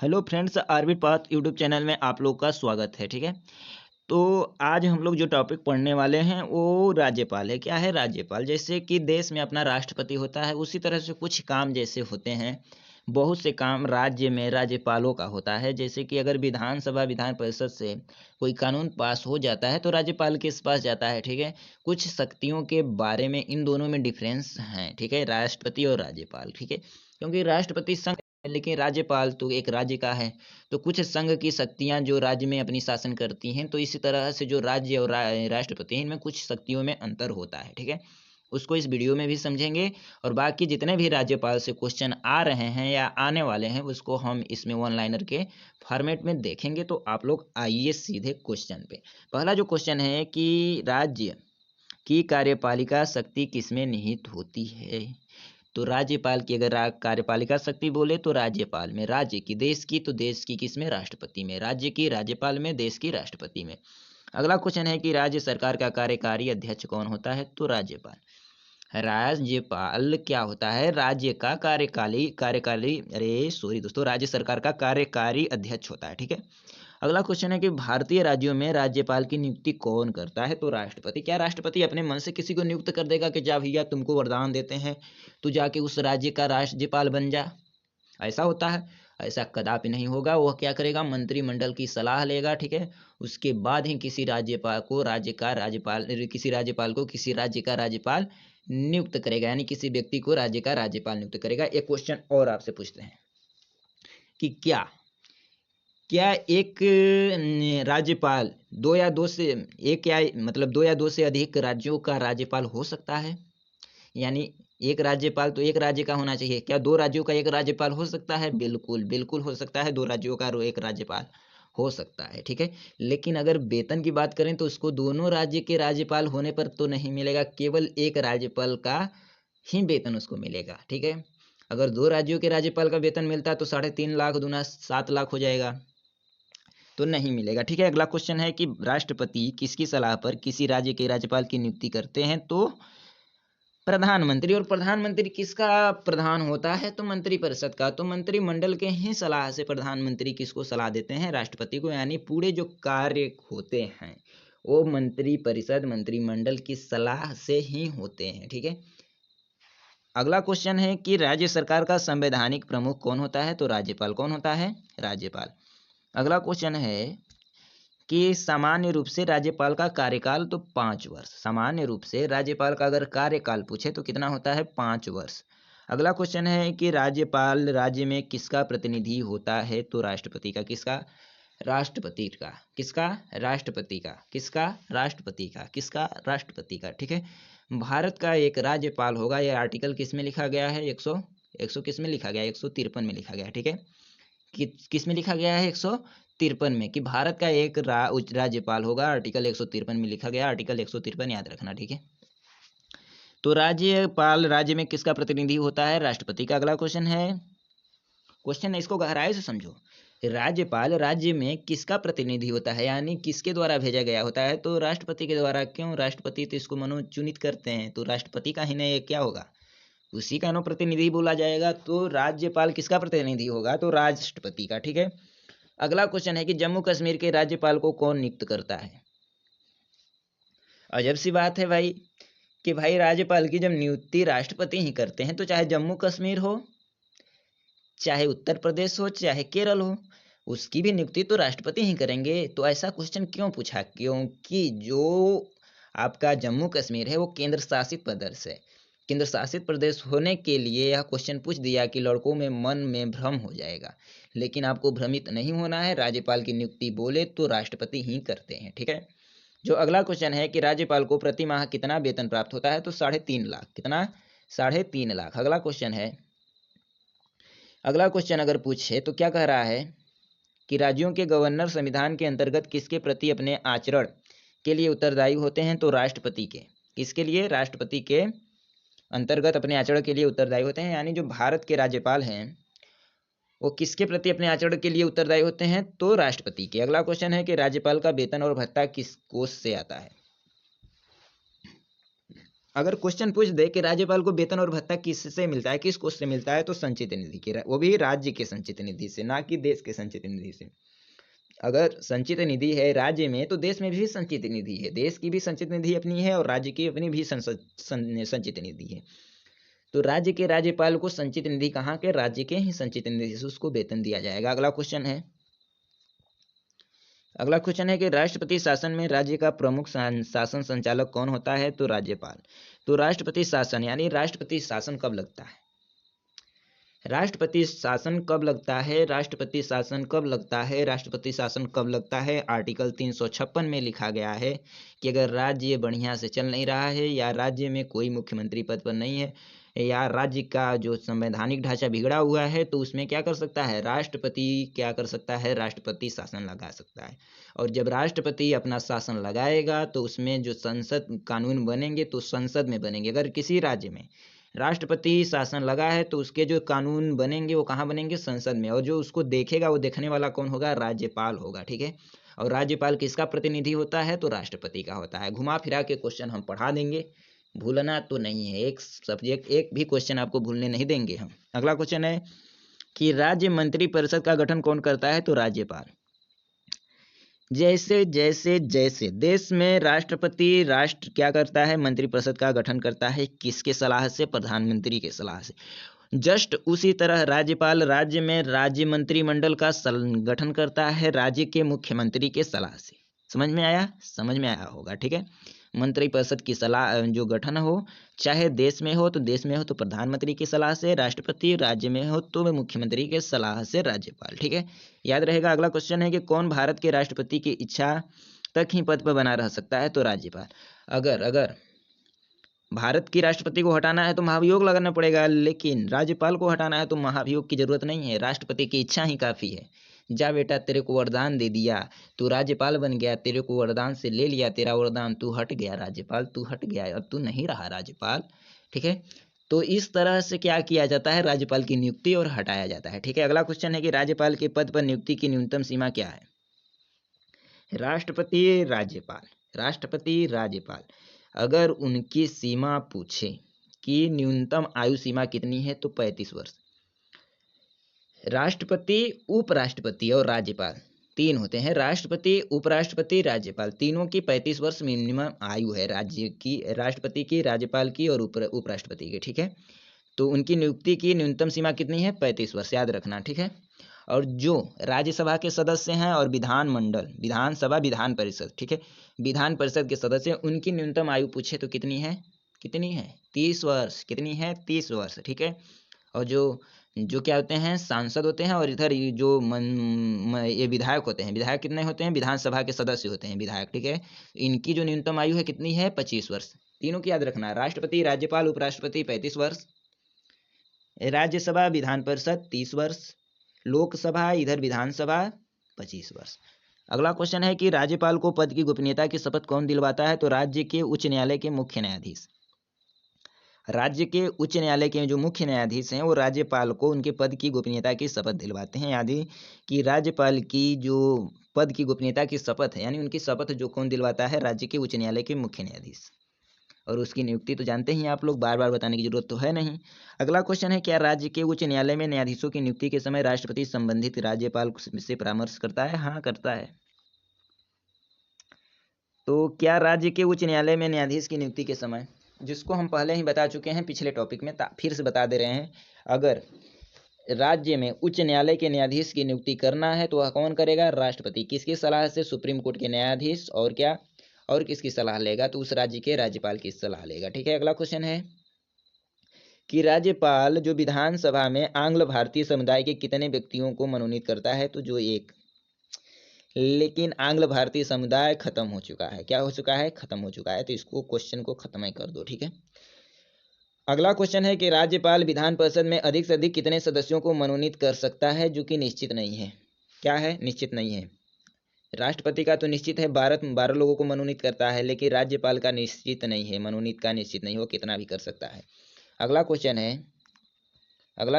Hello friends, RB path YouTube channel में आप लोग का स्वागत है। ठीक है, तो आज हम लोग जो टॉपिक पढ़ने वाले हैं वो राज्यपाल है। क्या है राज्यपाल? जैसे कि देश में अपना राष्ट्रपति होता है, उसी तरह से कुछ काम जैसे होते हैं, बहुत से काम राज्य में राज्यपालों का होता है। जैसे कि अगर विधानसभा विधान परिषद से कोई कानून पास हो जाता है तो राज्यपाल के पास जाता है। ठीक है, कुछ शक्तियों के बारे में इन दोनों में डिफरेंस है। ठीक है, राष्ट्रपति और राज्यपाल। ठीक है, क्योंकि राष्ट्रपति संघ है, लेकिन राज्यपाल तो एक राज्य का है। तो कुछ संघ की शक्तियां जो राज्य में अपनी शासन करती हैं, तो इसी तरह से जो राज्य और राष्ट्रपति हैं, इनमें कुछ शक्तियों में अंतर होता है। ठीक है, उसको इस वीडियो में भी समझेंगे और बाकी जितने भी राज्यपाल से क्वेश्चन आ रहे हैं या आने वाले हैं उसको हम इसमें वन लाइनर के फॉर्मेट में देखेंगे। तो आप लोग आइए सीधे क्वेश्चन पे। पहला जो क्वेश्चन है कि राज्य की कार्यपालिका शक्ति किसमें निहित होती है? तो राज्यपाल की अगर कार्यपालिका शक्ति बोले तो राज्यपाल में, राज्य की, देश की तो देश की किसमें? राष्ट्रपति में। राज्य की राज्यपाल में, देश की राष्ट्रपति में। अगला क्वेश्चन है कि राज्य सरकार का कार्यकारी अध्यक्ष कौन होता है? तो राज्यपाल। राज्यपाल क्या होता है? राज्य का कार्यकाली कार्यकारी अरे सॉरी दोस्तों, राज्य सरकार का कार्यकारी अध्यक्ष होता है। ठीक है, अगला क्वेश्चन है कि भारतीय राज्यों में राज्यपाल की नियुक्ति कौन करता है? तो राष्ट्रपति। क्या राष्ट्रपति अपने मन से किसी को नियुक्त कर देगा कि जा भैया तुमको वरदान देते हैं, तू जाके उस राज्य का राज्यपाल बन जा? ऐसा होता है? ऐसा कदापि नहीं होगा। वह क्या करेगा? मंत्रिमंडल की सलाह लेगा। ठीक है, उसके बाद ही किसी राज्यपाल को राज्य का राज्यपाल, किसी राज्यपाल को किसी राज्य का राज्यपाल नियुक्त करेगा, यानी किसी व्यक्ति को राज्य का राज्यपाल नियुक्त करेगा। एक क्वेश्चन और आपसे पूछते हैं कि क्या क्या एक राज्यपाल दो या दो से एक या मतलब दो या दो से अधिक राज्यों का राज्यपाल हो सकता है? यानी एक राज्यपाल तो एक राज्य का होना चाहिए, क्या दो राज्यों का एक राज्यपाल हो सकता है? बिल्कुल बिल्कुल हो सकता है, दो राज्यों का एक राज्यपाल हो सकता है। ठीक है, लेकिन अगर वेतन की बात करें तो उसको दोनों राज्य के राज्यपाल होने पर तो नहीं मिलेगा, केवल एक राज्यपाल का ही वेतन उसको मिलेगा। ठीक है, अगर दो राज्यों के राज्यपाल का वेतन मिलता तो 3.5 लाख दूना 7 लाख हो जाएगा, तो नहीं मिलेगा। ठीक है, अगला क्वेश्चन है कि राष्ट्रपति किसकी सलाह पर किसी राज्य के राज्यपाल की नियुक्ति करते हैं? तो प्रधानमंत्री। और प्रधानमंत्री किसका प्रधान होता है? तो मंत्रिपरिषद का। तो मंत्रिमंडल के ही सलाह से प्रधानमंत्री किसको सलाह देते हैं? राष्ट्रपति को। यानी पूरे जो कार्य होते हैं वो मंत्रिपरिषद मंत्रिमंडल की सलाह से ही होते हैं। ठीक है, अगला क्वेश्चन है कि राज्य सरकार का संवैधानिक प्रमुख कौन होता है? तो राज्यपाल। कौन होता है? राज्यपाल। अगला क्वेश्चन है कि सामान्य रूप से राज्यपाल का कार्यकाल तो 5 वर्ष। सामान्य रूप से राज्यपाल का अगर कार्यकाल पूछे तो कितना होता है? 5 वर्ष। अगला क्वेश्चन है कि राज्यपाल राज्य में किसका प्रतिनिधि होता है? तो राष्ट्रपति का। किसका? राष्ट्रपति का। किसका? राष्ट्रपति का। किसका? राष्ट्रपति का। किसका? राष्ट्रपति का। ठीक है, भारत का एक राज्यपाल होगा। यह आर्टिकल किस में लिखा गया है? 100 किस में लिखा गया है? 153 में लिखा गया है। ठीक है, किस में लिखा गया है? 153 में, कि भारत का एक राज्यपाल होगा। आर्टिकल 153 में लिखा गया। आर्टिकल 153 याद रखना। ठीक है, तो राज्यपाल राज्य में किसका प्रतिनिधि होता है? राष्ट्रपति का। अगला क्वेश्चन है, क्वेश्चन है इसको गहराई से समझो। राज्यपाल राज्य में किसका प्रतिनिधि होता है, यानी किसके द्वारा भेजा गया होता है? तो राष्ट्रपति के द्वारा। क्यों? राष्ट्रपति तो इसको मनोचुनित करते हैं, तो राष्ट्रपति का ही नहीं क्या होगा? उसी का नो प्रतिनिधि बोला जाएगा। तो राज्यपाल किसका प्रतिनिधि होगा? तो राष्ट्रपति का। ठीक है, अगला क्वेश्चन है कि जम्मू कश्मीर के राज्यपाल को कौन नियुक्त करता है? अजब सी बात है भाई, कि भाई राज्यपाल की जब नियुक्ति राष्ट्रपति ही करते हैं तो चाहे जम्मू कश्मीर हो, चाहे उत्तर प्रदेश हो, चाहे केरल हो, उसकी भी नियुक्ति तो राष्ट्रपति ही करेंगे। तो ऐसा क्वेश्चन क्यों पूछा? क्योंकि जो आपका जम्मू कश्मीर है वो केंद्र शासित प्रदेश है। केंद्र शासित प्रदेश होने के लिए यह क्वेश्चन पूछ दिया कि लड़कों में मन में भ्रम हो जाएगा, लेकिन आपको भ्रमित नहीं होना है। राज्यपाल की नियुक्ति बोले तो राष्ट्रपति ही करते हैं। ठीक है, जो अगला क्वेश्चन है कि राज्यपाल को प्रति माह कितना वेतन प्राप्त होता है? तो 3.5 लाख। कितना? 3.5 लाख। अगला क्वेश्चन अगर पूछे तो क्या कह रहा है कि राज्यों के गवर्नर संविधान के अंतर्गत किसके प्रति अपने आचरण के लिए उत्तरदायी होते हैं? तो राष्ट्रपति के। किसके लिए? राष्ट्रपति के अंतर्गत अपने आचरण के लिए उत्तरदायी होते हैं। यानी जो भारत के राज्यपाल हैं वो किसके प्रति अपने आचरण के लिए उत्तरदायी होते हैं? तो राष्ट्रपति के। अगला क्वेश्चन है कि राज्यपाल का वेतन और भत्ता किस कोष से आता है? अगर क्वेश्चन पूछ दे कि राज्यपाल को वेतन और भत्ता किससे मिलता है, किस कोष से मिलता है, तो संचित निधि के, वो भी राज्य के संचित निधि से, ना कि देश के संचित निधि से। अगर संचित निधि है राज्य में तो देश में भी संचित निधि है, देश की भी संचित निधि अपनी है और राज्य की अपनी भी संचित निधि है। तो राज्य के राज्यपाल को संचित निधि कहाँ के, राज्य के ही संचित निधि से उसको वेतन दिया जाएगा। अगला क्वेश्चन है कि राष्ट्रपति शासन में राज्य का प्रमुख शासन संचालक कौन होता है, तो राज्यपाल। तो राष्ट्रपति शासन यानी राष्ट्रपति शासन कब लगता है, राष्ट्रपति शासन कब लगता है, राष्ट्रपति शासन कब लगता है, राष्ट्रपति शासन कब लगता है। आर्टिकल 356 में लिखा गया है कि अगर राज्य बढ़िया से चल नहीं रहा है, या राज्य में कोई मुख्यमंत्री पद पर नहीं है, या राज्य का जो संवैधानिक ढांचा बिगड़ा हुआ है, तो उसमें क्या कर सकता है, राष्ट्रपति क्या कर सकता है, राष्ट्रपति शासन लगा सकता है। और जब राष्ट्रपति अपना शासन लगाएगा तो उसमें जो संसद कानून बनेंगे तो संसद में बनेंगे। अगर किसी राज्य में राष्ट्रपति शासन लगा है तो उसके जो कानून बनेंगे वो कहाँ बनेंगे, संसद में। और जो उसको देखेगा, वो देखने वाला कौन होगा, राज्यपाल होगा, ठीक है। और राज्यपाल किसका प्रतिनिधि होता है, तो राष्ट्रपति का होता है। घुमा फिरा के क्वेश्चन हम पढ़ा देंगे, भूलना तो नहीं है, एक सब्जेक्ट एक भी क्वेश्चन आपको भूलने नहीं देंगे हम। अगला क्वेश्चन है कि राज्य मंत्री परिषद का गठन कौन करता है, तो राज्यपाल। जैसे जैसे जैसे देश में राष्ट्र क्या करता है, मंत्रिपरिषद का गठन करता है, किसके सलाह से, प्रधानमंत्री के सलाह से। जस्ट उसी तरह राज्यपाल राज्य में राज्य मंत्रिमंडल का गठन करता है, राज्य के मुख्यमंत्री के सलाह से। समझ में आया होगा, ठीक है। मंत्रिपरिषद की सलाह जो गठन हो, चाहे देश में हो तो प्रधानमंत्री की सलाह से राष्ट्रपति, राज्य में हो तो मुख्यमंत्री के सलाह से राज्यपाल, ठीक है, याद रहेगा। अगला क्वेश्चन है कि कौन भारत के राष्ट्रपति की इच्छा तक ही पद पर बना रह सकता है, तो राज्यपाल। अगर भारत की राष्ट्रपति को हटाना है तो महाभियोग लगाना पड़ेगा, लेकिन राज्यपाल को हटाना है तो महाभियोग की जरूरत नहीं है, राष्ट्रपति की इच्छा ही काफी है। जा बेटा, तेरे को वरदान दे दिया, तू राज्यपाल बन गया, तेरे को वरदान से ले लिया तेरा वरदान, तू हट गया राज्यपाल, तू हट गया, अब तू नहीं रहा राज्यपाल, ठीक है। तो इस तरह से क्या किया जाता है, राज्यपाल की नियुक्ति और हटाया जाता है, ठीक है। अगला क्वेश्चन है कि राज्यपाल के पद पर नियुक्ति की न्यूनतम सीमा क्या है। राष्ट्रपति राज्यपाल अगर उनकी सीमा पूछे कि न्यूनतम आयु सीमा कितनी है, तो 35 वर्ष। राष्ट्रपति, उपराष्ट्रपति और राज्यपाल तीन होते हैं, राष्ट्रपति, उपराष्ट्रपति, राज्यपाल, तीनों की 35 वर्ष मिनिमम आयु है, राज्य की, राष्ट्रपति की, राज्यपाल की और उपराष्ट्रपति की, ठीक है। तो उनकी नियुक्ति की न्यूनतम सीमा कितनी है, 35 वर्ष, याद रखना, ठीक है। और जो राज्यसभा के सदस्य हैं और विधानमंडल, विधानसभा, विधान परिषद, ठीक है, विधान परिषद के सदस्य, उनकी न्यूनतम आयु पूछे तो कितनी है 30 वर्ष, कितनी है 30 वर्ष, ठीक है। और जो क्या होते हैं, सांसद होते हैं, और इधर ये जो ये विधायक होते हैं, विधायक कितने होते हैं, विधानसभा के सदस्य होते हैं विधायक, ठीक है। इनकी जो न्यूनतम आयु है कितनी है, 25 वर्ष। तीनों की याद रखना, राष्ट्रपति, राज्यपाल, उपराष्ट्रपति 35 वर्ष, राज्यसभा, विधान परिषद 30 वर्ष, लोकसभा, इधर विधानसभा 25 वर्ष। अगला क्वेश्चन है कि राज्यपाल को पद की गोपनीयता की शपथ कौन दिलवाता है, तो राज्य के उच्च न्यायालय के मुख्य न्यायाधीश। राज्य के उच्च न्यायालय के जो मुख्य न्यायाधीश हैं वो राज्यपाल को उनके पद की गोपनीयता की शपथ दिलवाते हैं। यानी कि राज्यपाल की जो पद की गोपनीयता की शपथ है, यानी उनकी शपथ जो कौन दिलवाता है, राज्य के उच्च न्यायालय के मुख्य न्यायाधीश। और उसकी नियुक्ति तो जानते ही आप लोग, बार बार बताने की जरूरत तो है नहीं। अगला क्वेश्चन है, क्या राज्य के उच्च न्यायालय में न्यायाधीशों की नियुक्ति के समय राष्ट्रपति संबंधित राज्यपाल से परामर्श करता है? हाँ, करता है। तो क्या राज्य के उच्च न्यायालय में न्यायाधीश की नियुक्ति के समय, जिसको हम पहले ही बता चुके हैं पिछले टॉपिक में, फिर से बता दे रहे हैं, अगर राज्य में उच्च न्यायालय के न्यायाधीश की नियुक्ति करना है तो वह कौन करेगा, राष्ट्रपति। किसकी सलाह से, सुप्रीम कोर्ट के न्यायाधीश, और क्या, और किसकी सलाह लेगा, तो उस राज्य के राज्यपाल की सलाह लेगा, ठीक है। अगला क्वेश्चन है कि राज्यपाल जो विधानसभा में आंग्ल भारतीय समुदाय के कितने व्यक्तियों को मनोनीत करता है, तो जो एक। लेकिन आंग्ल भारतीय समुदाय खत्म हो चुका है, क्या हो चुका है, खत्म हो चुका है, तो इसको क्वेश्चन को खत्म ही कर दो, ठीक है। अगला क्वेश्चन है कि राज्यपाल विधान परिषद में अधिक से अधिक कितने सदस्यों को मनोनीत कर सकता है, जो कि निश्चित नहीं है। क्या है, निश्चित नहीं है। राष्ट्रपति का तो निश्चित है, 12 लोगों को मनोनीत करता है, लेकिन राज्यपाल का निश्चित नहीं है, मनोनीत का निश्चित नहीं, वो कितना भी कर सकता है। अगला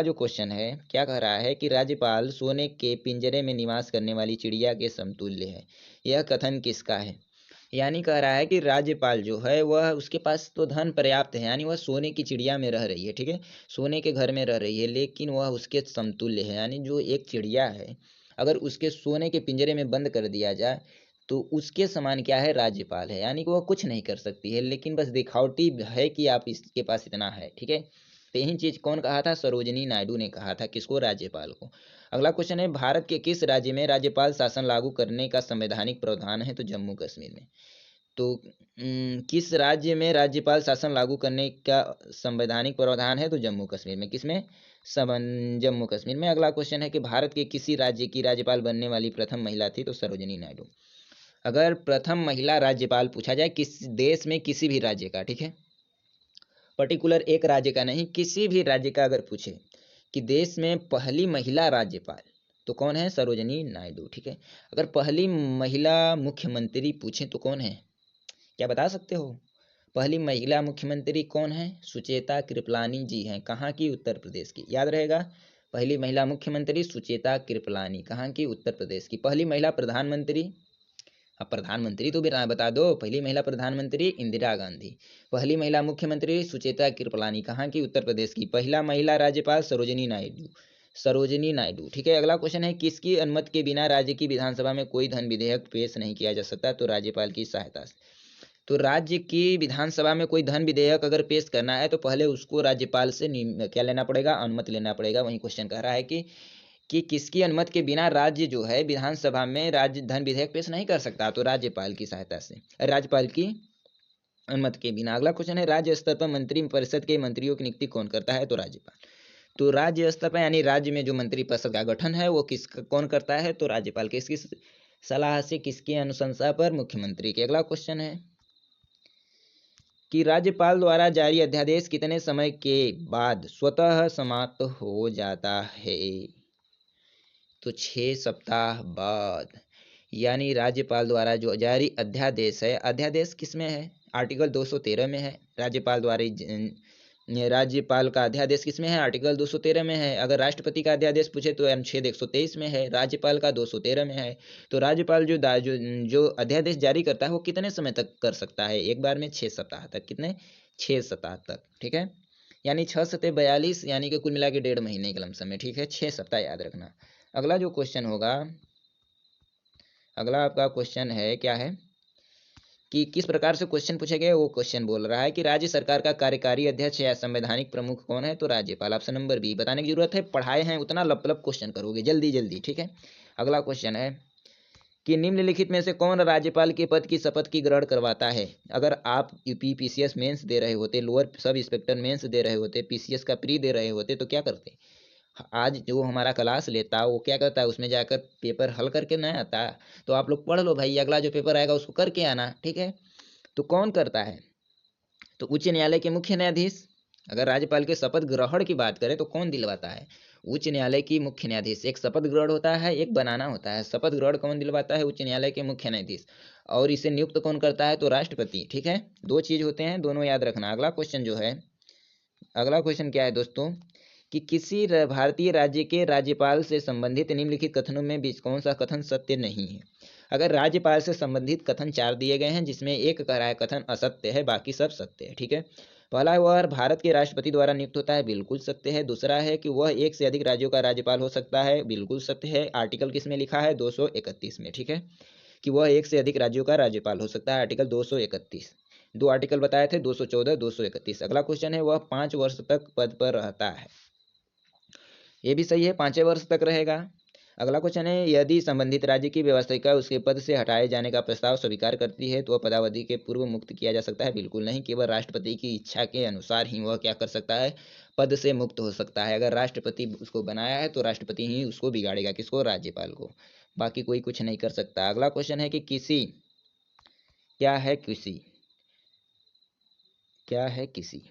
जो क्वेश्चन है क्या कह रहा है कि राज्यपाल सोने के पिंजरे में निवास करने वाली चिड़िया के समतुल्य है। यह कथन किसका है? यानी कह रहा है कि राज्यपाल जो है वह उसके पास तो धन पर्याप्त है, यानी वह सोने की चिड़िया में रह रही है, ठीक है, सोने के घर में रह रही है, लेकिन वह उसके समतुल्य है। यानी जो एक चिड़िया है, अगर उसके सोने के पिंजरे में बंद कर दिया जाए तो उसके समान क्या है, राज्यपाल है। यानी कि वह कुछ नहीं कर सकती है, लेकिन बस दिखावटी है कि आप इसके पास इतना है, ठीक है। तो यही चीज कौन कहा था, सरोजिनी नायडू ने कहा था, किसको, राज्यपाल को। अगला क्वेश्चन है, भारत के किस राज्य में राज्यपाल शासन लागू करने का संवैधानिक प्रावधान है, तो जम्मू कश्मीर में। तो किस राज्य में राज्यपाल शासन लागू करने का संवैधानिक प्रावधान है, तो जम्मू कश्मीर में। किसमें, जम्मू कश्मीर में। अगला क्वेश्चन है कि भारत के किसी राज्य की राज्यपाल बनने वाली प्रथम महिला थी, तो सरोजिनी नायडू। अगर प्रथम महिला राज्यपाल पूछा जाए किस देश में, किसी भी राज्य का, ठीक है, पर्टिकुलर एक राज्य का नहीं, किसी भी राज्य का अगर पूछे कि देश में पहली महिला राज्यपाल, तो कौन है, सरोजिनी नायडू, ठीक है। अगर पहली महिला मुख्यमंत्री पूछे तो कौन है, क्या बता सकते हो। पहली महिला मुख्यमंत्री कौन है, सुचेता कृपलानी जी हैं। कहाँ की, उत्तर प्रदेश की, याद रहेगा। पहली महिला मुख्यमंत्री सुचेता कृपलानी, कहाँ की, उत्तर प्रदेश की। पहली महिला प्रधानमंत्री, अब प्रधानमंत्री तो बता दो, पहली महिला प्रधानमंत्री इंदिरा गांधी। पहली महिला मुख्यमंत्री सुचेता कृपलानी, कहाँ की, उत्तर प्रदेश की। पहला महिला राज्यपाल सरोजिनी नायडू, सरोजिनी नायडू, ठीक है। अगला क्वेश्चन है, किसकी अनुमति के बिना राज्य की विधानसभा में कोई धन विधेयक पेश नहीं किया जा सकता, तो राज्यपाल की सहायता से। तो राज्य की विधानसभा में कोई धन विधेयक अगर पेश करना है तो पहले उसको राज्यपाल से क्या लेना पड़ेगा, अनुमति लेना पड़ेगा। वही क्वेश्चन कह रहा है कि किसकी अनुमति के बिना राज्य जो है विधानसभा में राज्य धन विधेयक पेश नहीं कर सकता, तो राज्यपाल की सहायता से, राज्यपाल की अनुमति के बिना। अगला क्वेश्चन है, राज्य स्तर पर मंत्री परिषद के मंत्रियों की नियुक्ति कौन करता है, तो राज्यपाल। तो राज्य स्तर पर यानी राज्य में जो मंत्री परिषद का गठन है वो कौन करता है, तो राज्यपाल। किसकी सलाह से, किसकी अनुशंसा पर, मुख्यमंत्री की। अगला क्वेश्चन है कि राज्यपाल द्वारा जारी अध्यादेश कितने समय के बाद स्वतः समाप्त हो जाता है, तो 6 सप्ताह बाद। यानी राज्यपाल द्वारा जो जारी अध्यादेश है, अध्यादेश किस में है, आर्टिकल 213 में है। राज्यपाल द्वारा राज्यपाल का अध्यादेश किस में है, आर्टिकल 213 में है। अगर राष्ट्रपति का अध्यादेश पूछे तो अनुच्छेद 123 में है, राज्यपाल का 213 में है। तो राज्यपाल जो अध्यादेश जारी करता है वो कितने समय तक कर सकता है, एक बार में 6 सप्ताह तक। कितने, 6 सप्ताह तक, ठीक है। यानी 6 सत्ते 42, यानी कि कुल मिला के 1.5 महीने के लमसम में, ठीक है। 6 सप्ताह याद रखना। अगला जो क्वेश्चन होगा, अगला आपका क्वेश्चन है, क्या है कि किस प्रकार से क्वेश्चन पूछे गए, वो क्वेश्चन बोल रहा है कि राज्य सरकार का कार्यकारी अध्यक्ष या संवैधानिक प्रमुख कौन है, तो राज्यपाल। Option number B. बताने की जरूरत है, पढ़ाए हैं उतना लप क्वेश्चन करोगे जल्दी जल्दी, ठीक है। अगला क्वेश्चन है कि निम्नलिखित में से कौन राज्यपाल के पद की शपथ की ग्रहण करवाता है। अगर आप यूपी पीसीएस मेंस दे रहे होते, लोअर सब इंस्पेक्टर मेंस दे रहे होते, पीसीएस का प्री दे रहे होते, तो क्या करते, आज जो हमारा क्लास लेता वो क्या करता है, उसमें जाकर पेपर हल करके नहीं आता। तो आप लोग पढ़ लो भाई, अगला जो पेपर आएगा उसको करके आना, ठीक है। तो कौन करता है, तो उच्च न्यायालय के मुख्य न्यायाधीश। अगर राज्यपाल के शपथ ग्रहण की बात करें तो कौन दिलवाता है, उच्च न्यायालय की मुख्य न्यायाधीश। एक शपथ ग्रहण होता है, एक बनाना होता है। शपथ ग्रहण कौन दिलवाता है, उच्च न्यायालय के मुख्य न्यायाधीश। और इसे नियुक्त कौन करता है, तो राष्ट्रपति, ठीक है। दो चीज होते हैं, दोनों याद रखना। अगला क्वेश्चन जो है, अगला क्वेश्चन क्या है दोस्तों, कि किसी भारतीय राज्य के राज्यपाल से संबंधित निम्नलिखित कथनों में बीच कौन सा कथन सत्य नहीं है। अगर राज्यपाल से संबंधित कथन 4 दिए गए हैं, जिसमें एक कह रहा है कथन असत्य है, बाकी सब सत्य है, ठीक है। पहला, वह भारत के राष्ट्रपति द्वारा नियुक्त होता है, बिल्कुल सत्य है। दूसरा है कि वह एक से अधिक राज्यों का राज्यपाल हो सकता है, बिल्कुल सत्य है। आर्टिकल किस में लिखा है, 231 में, ठीक है, कि वह एक से अधिक राज्यों का राज्यपाल हो सकता है, आर्टिकल 231। दो आर्टिकल बताए थे, 214, 231। अगला क्वेश्चन है, वह 5 वर्ष तक पद पर रहता है, ये भी सही है, 5वें वर्ष तक रहेगा। अगला क्वेश्चन है, यदि संबंधित राज्य की व्यवस्थिका उसके पद से हटाए जाने का प्रस्ताव स्वीकार करती है तो वह पदावधि के पूर्व मुक्त किया जा सकता है, बिल्कुल नहीं। केवल राष्ट्रपति की इच्छा के अनुसार ही वह क्या कर सकता है, पद से मुक्त हो सकता है। अगर राष्ट्रपति उसको बनाया है तो राष्ट्रपति ही उसको बिगाड़ेगा, किसको, राज्यपाल को, बाकी कोई कुछ नहीं कर सकता। अगला क्वेश्चन है कि किसी, क्या है किसी, क्या है किसी,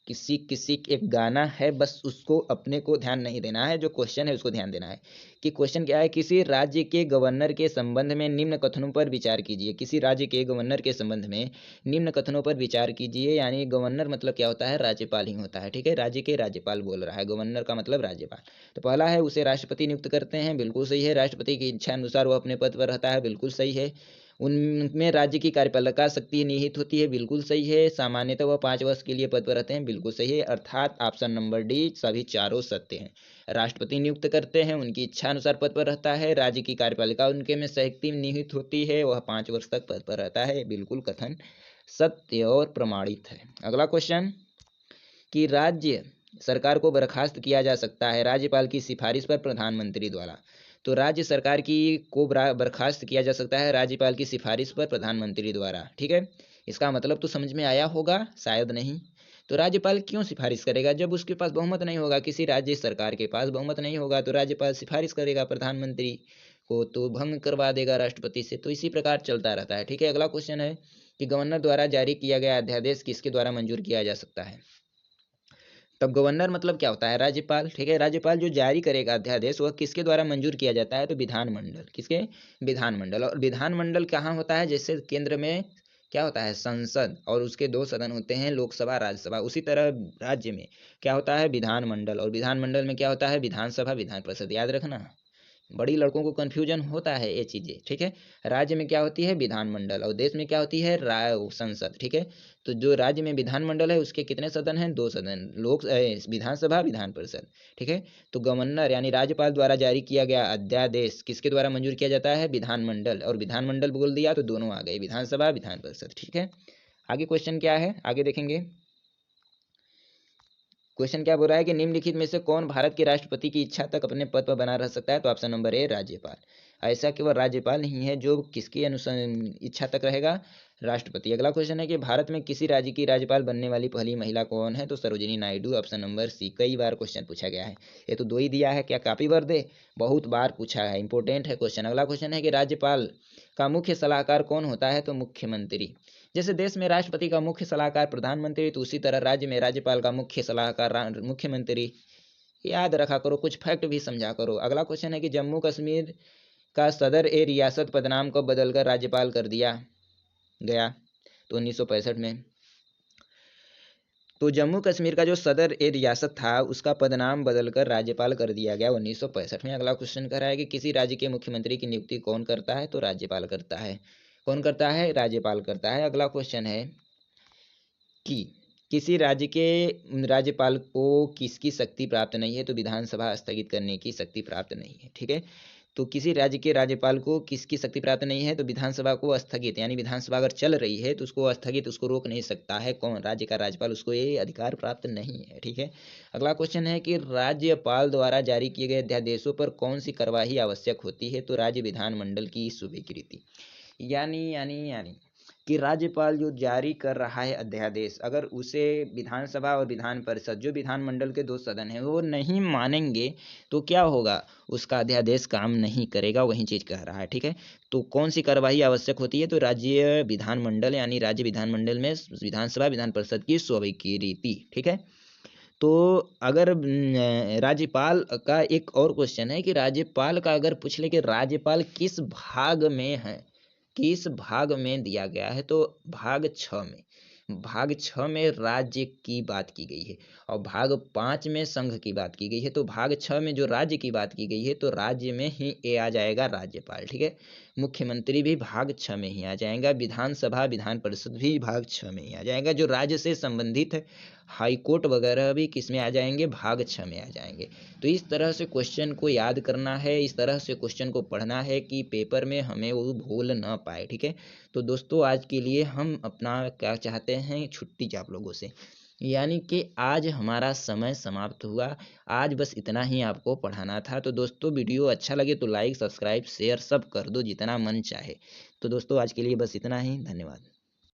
किसी किसी एक गाना है, बस उसको अपने को ध्यान नहीं देना है, जो क्वेश्चन है उसको ध्यान देना है। कि क्वेश्चन क्या है, किसी राज्य के गवर्नर के संबंध में निम्न कथनों पर विचार कीजिए। किसी राज्य के गवर्नर के संबंध में निम्न कथनों पर विचार कीजिए। यानी गवर्नर मतलब क्या होता है, राज्यपाल ही होता है, ठीक है। राज्य के राज्यपाल बोल रहा है, गवर्नर का मतलब राज्यपाल। तो पहला है, उसे राष्ट्रपति नियुक्त करते हैं, बिल्कुल सही है। राष्ट्रपति की इच्छा अनुसार वह अपने पद पर रहता है, बिल्कुल सही है। उनमें राज्य की कार्यपालिका शक्ति निहित होती है, बिल्कुल सही है। सामान्यतः वह 5 वर्ष के लिए पद पर रहते हैं, बिल्कुल सही है। अर्थात ऑप्शन नंबर डी सभी चारों सत्य हैं। राष्ट्रपति नियुक्त करते हैं, उनकी इच्छा अनुसार पद पर रहता है। राज्य की कार्यपालिका उनके में शक्ति निहित होती है, वह 5 वर्ष तक पद पर रहता है, बिल्कुल कथन सत्य और प्रमाणित है। अगला क्वेश्चन कि राज्य सरकार को बर्खास्त किया जा सकता है राज्यपाल की सिफारिश पर प्रधानमंत्री द्वारा। तो राज्य सरकार की को बर्खास्त किया जा सकता है राज्यपाल की सिफारिश पर प्रधानमंत्री द्वारा, ठीक है। इसका मतलब तो समझ में आया होगा, शायद नहीं। तो राज्यपाल क्यों सिफारिश करेगा? जब उसके पास बहुमत नहीं होगा, किसी राज्य सरकार के पास बहुमत नहीं होगा, तो राज्यपाल सिफारिश करेगा प्रधानमंत्री को, तो भंग करवा देगा राष्ट्रपति से। तो इसी प्रकार चलता रहता है, ठीक है। अगला क्वेश्चन है कि गवर्नर द्वारा जारी किया गया अध्यादेश किसके द्वारा मंजूर किया जा सकता है? तब गवर्नर मतलब क्या होता है? राज्यपाल, ठीक है। राज्यपाल जो जारी करेगा अध्यादेश वह किसके द्वारा मंजूर किया जाता है? तो विधानमंडल। किसके? विधानमंडल। और विधानमंडल कहाँ होता है? जैसे केंद्र में क्या होता है? संसद, और उसके 2 सदन होते हैं, लोकसभा राज्यसभा। उसी तरह राज्य में क्या होता है? विधानमंडल। और विधानमंडल में क्या होता है? विधानसभा विधान परिषद। याद रखना, बड़ी लड़कों को कन्फ्यूजन होता है ये चीज़ें, ठीक है। राज्य में क्या होती है? विधानमंडल। और देश में क्या होती है? संसद, ठीक है। तो जो राज्य में विधानमंडल है उसके कितने सदन हैं? 2 सदन, विधानसभा विधान परिषद, ठीक है। तो गवर्नर यानी राज्यपाल द्वारा जारी किया गया अध्यादेश किसके द्वारा मंजूर किया जाता है? विधानमंडल। और विधानमंडल बोल दिया तो दोनों आ गए, विधानसभा विधान परिषद, ठीक है। आगे क्वेश्चन क्या है, आगे देखेंगे। क्वेश्चन क्या बोल रहा है कि निम्नलिखित में से कौन भारत के राष्ट्रपति की इच्छा तक अपने पद पर बना रह सकता है? तो ऑप्शन नंबर ए राज्यपाल। ऐसा केवल राज्यपाल नहीं है जो किसकी अनुसार इच्छा तक रहेगा? राष्ट्रपति। अगला क्वेश्चन है कि भारत में किसी राज्य की राज्यपाल बनने वाली पहली महिला कौन है? तो Sarojini Naidu. Option number C. कई बार क्वेश्चन पूछा गया है, ये तो 2 ही दिया है, क्या कॉपी भर दे? बहुत बार पूछा है, इंपॉर्टेंट है क्वेश्चन। अगला क्वेश्चन है कि राज्यपाल का मुख्य सलाहकार कौन होता है? तो मुख्यमंत्री। जैसे देश में राष्ट्रपति का मुख्य सलाहकार प्रधानमंत्री, तो उसी तरह राज्य में राज्यपाल का मुख्य सलाहकार मुख्यमंत्री। याद रखा करो, कुछ फैक्ट भी समझा करो। अगला क्वेश्चन है कि जम्मू कश्मीर का सदर ए रियासत पदनाम को बदलकर राज्यपाल कर दिया गया? तो 1965 में। तो जम्मू कश्मीर का जो सदर ए रियासत था उसका पदनाम बदलकर राज्यपाल कर दिया गया 1965 में। अगला क्वेश्चन कर रहा है कि किसी राज्य के मुख्यमंत्री की नियुक्ति कौन करता है? तो राज्यपाल करता है। कौन करता है? राज्यपाल करता है। अगला क्वेश्चन है कि किसी राज्य के राज्यपाल को किसकी शक्ति प्राप्त नहीं है? तो विधानसभा स्थगित करने की शक्ति प्राप्त नहीं है, ठीक है। तो किसी राज्य के राज्यपाल को किसकी शक्ति प्राप्त नहीं है? तो विधानसभा को स्थगित, यानी विधानसभा अगर चल रही है तो उसको स्थगित, उसको रोक नहीं सकता है कौन? राज्य का राज्यपाल, उसको ये अधिकार प्राप्त नहीं है, ठीक है। अगला क्वेश्चन है कि राज्यपाल द्वारा जारी किए गए अध्यादेशों पर कौन सी कार्यवाही आवश्यक होती है? तो राज्य विधानमंडल की स्वीकृति। यानी कि राज्यपाल जो जारी कर रहा है अध्यादेश, अगर उसे विधानसभा और विधान परिषद जो विधानमंडल के 2 सदन हैं वो नहीं मानेंगे तो क्या होगा? उसका अध्यादेश काम नहीं करेगा, वही चीज़ कह रहा है, ठीक है। तो कौन सी कार्यवाही आवश्यक होती है? तो राज्य विधानमंडल यानी राज्य विधानमंडल में विधानसभा विधान परिषद की स्वीकृति, ठीक है। तो अगर राज्यपाल का एक और क्वेश्चन है कि राज्यपाल का अगर पूछ ले कि राज्यपाल किस भाग में है, किस भाग में दिया गया है? तो भाग 6 में। भाग 6 में राज्य की बात की गई है और भाग 5 में संघ की बात की गई है। तो भाग 6 में जो राज्य की बात की गई है तो राज्य में ही ये आ जाएगा राज्यपाल, ठीक है। मुख्यमंत्री भी भाग 6 में ही आ जाएगा, विधानसभा विधान परिषद भी भाग 6 में ही आ जाएगा। जो राज्य से संबंधित है हाई कोर्ट वगैरह भी किस में आ जाएंगे? भाग 6 में आ जाएंगे। तो इस तरह से क्वेश्चन को याद करना है, इस तरह से क्वेश्चन को पढ़ना है कि पेपर में हमें वो भूल ना पाए, ठीक है। तो दोस्तों आज के लिए हम अपना क्या चाहते हैं? छुट्टी आप लोगों से, यानी कि आज हमारा समय समाप्त हुआ। आज बस इतना ही आपको पढ़ाना था। तो दोस्तों वीडियो अच्छा लगे तो लाइक सब्सक्राइब शेयर सब कर दो जितना मन चाहे। तो दोस्तों आज के लिए बस इतना ही, धन्यवाद।